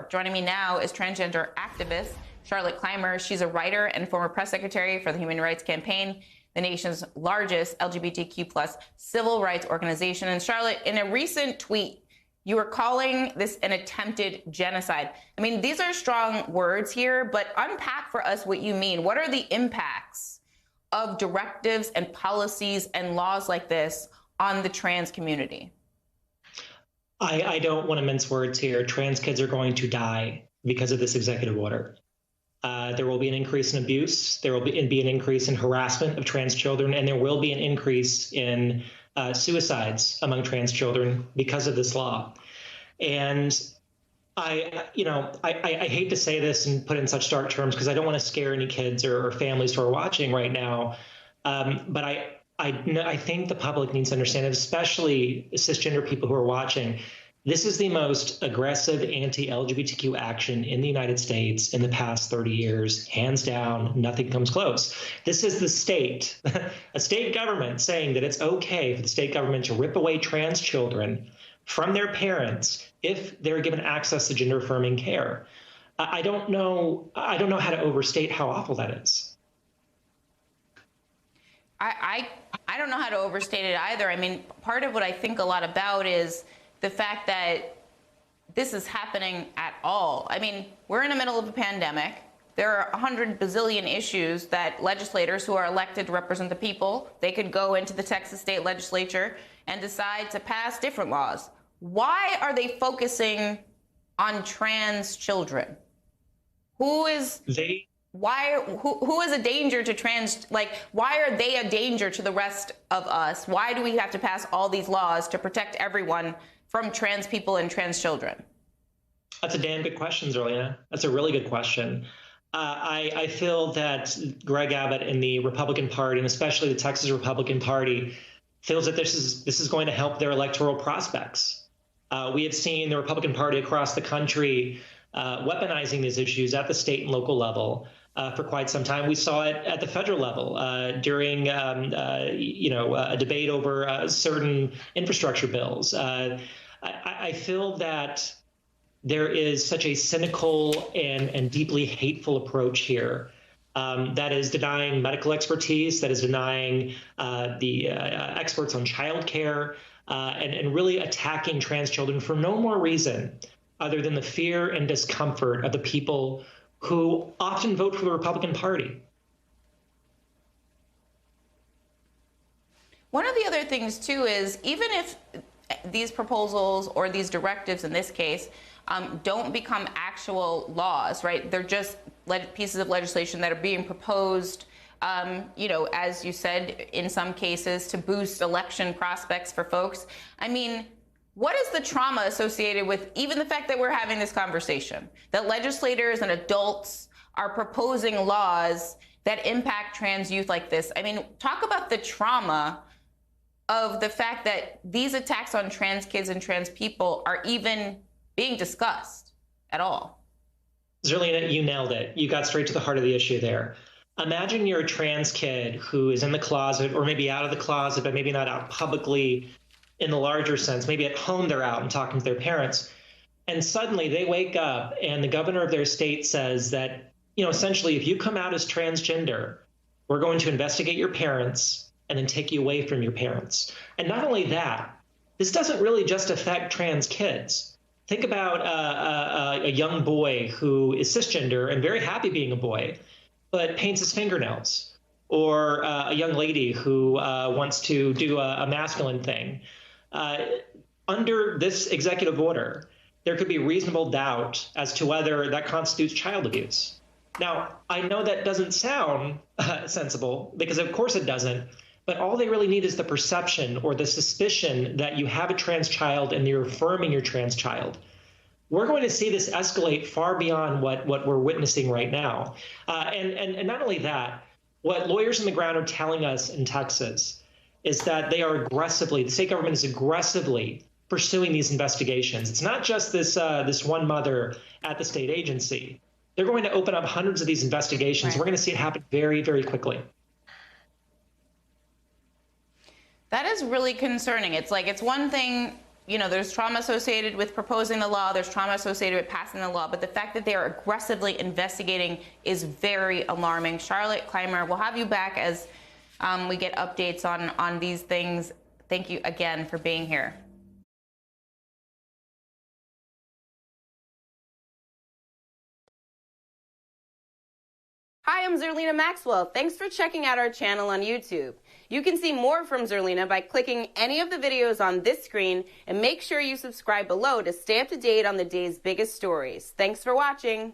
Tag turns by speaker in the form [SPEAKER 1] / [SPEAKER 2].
[SPEAKER 1] Joining me now is transgender activist Charlotte Clymer. She's a writer and former press secretary for the Human Rights Campaign, the nation's largest LGBTQ plus civil rights organization. And Charlotte, in a recent tweet, you were calling this an attempted genocide. I mean, these are strong words here, but unpack for us what you mean. What are the impacts of directives and policies and laws like this on the trans community?
[SPEAKER 2] I don't want to mince words here. Trans kids are going to die because of this executive order. There will be an increase in abuse. There will be an increase in harassment of trans children, and there will be an increase in suicides among trans children because of this law. And I hate to say this and put it in such stark terms because I don't want to scare any kids or families who are watching right now. But I think the public needs to understand, especially cisgender people who are watching, this is the most aggressive anti-LGBTQ action in the United States in the past 30 years. Hands down, nothing comes close. This is the state, a state government saying that it's okay for the state government to rip away trans children from their parents if they're given access to gender-affirming care. I don't know how to overstate how awful that is.
[SPEAKER 1] I don't know how to overstate it either. I mean, part of what I think a lot about is the fact that this is happening at all. I mean, we're in the middle of a pandemic. There are 100 bazillion issues that legislators who are elected to represent the people, they could go into the Texas state legislature and decide to pass different laws. Why are they focusing on trans children? Who is a danger to trans, like, why are they a danger to the rest of us? Why do we have to pass all these laws to protect everyone from trans people and trans children?
[SPEAKER 2] That's a damn good question, Zerlina. That's a really good question. I feel that Greg Abbott and the Republican Party, and especially the Texas Republican Party, feels that this is going to help their electoral prospects. We have seen the Republican Party across the country weaponizing these issues at the state and local level for quite some time. We saw it at the federal level during a debate over certain infrastructure bills. I feel that there is such a cynical and deeply hateful approach here that is denying medical expertise, that is denying the experts on childcare, and really attacking trans children for no more reason other than the fear and discomfort of the people who often vote for the Republican Party.
[SPEAKER 1] One of the other things, too, is even if these proposals or these directives in this case don't become actual laws, right? They're just pieces of legislation that are being proposed, as you said, in some cases to boost election prospects for folks. I mean, what is the trauma associated with even the fact that we're having this conversation, that legislators and adults are proposing laws that impact trans youth like this? I mean, talk about the trauma of the fact that these attacks on trans kids and trans people are even being discussed at all.
[SPEAKER 2] Zerlina, you nailed it. You got straight to the heart of the issue there. Imagine you're a trans kid who is in the closet or maybe out of the closet, but maybe not out publicly in the larger sense. Maybe at home they're out and talking to their parents. And suddenly they wake up and the governor of their state says that, essentially, if you come out as transgender, we're going to investigate your parents and then take you away from your parents. And not only that, this doesn't really just affect trans kids. Think about a young boy who is cisgender and very happy being a boy, but paints his fingernails, or a young lady who wants to do a masculine thing. Under this executive order, there could be reasonable doubt as to whether that constitutes child abuse. Now, I know that doesn't sound sensible, because of course it doesn't, but all they really need is the perception or the suspicion that you have a trans child and you're affirming your trans child. We're going to see this escalate far beyond what we're witnessing right now. And not only that, what lawyers on the ground are telling us in Texas is that they are the state government is aggressively pursuing these investigations. It's not just this one mother at the state agency. They're going to open up hundreds of these investigations. Right. We're going to see it happen very, very quickly.
[SPEAKER 1] That is really concerning. It's like, it's one thing there's trauma associated with proposing the law, there's trauma associated with passing the law, but the fact that they are aggressively investigating is very alarming. Charlotte Clymer, we'll have you back as we get updates on these things. Thank you again for being here.
[SPEAKER 3] Hi, I'm Zerlina Maxwell. Thanks for checking out our channel on YouTube. You can see more from Zerlina by clicking any of the videos on this screen, and make sure you subscribe below to stay up to date on the day's biggest stories. Thanks for watching.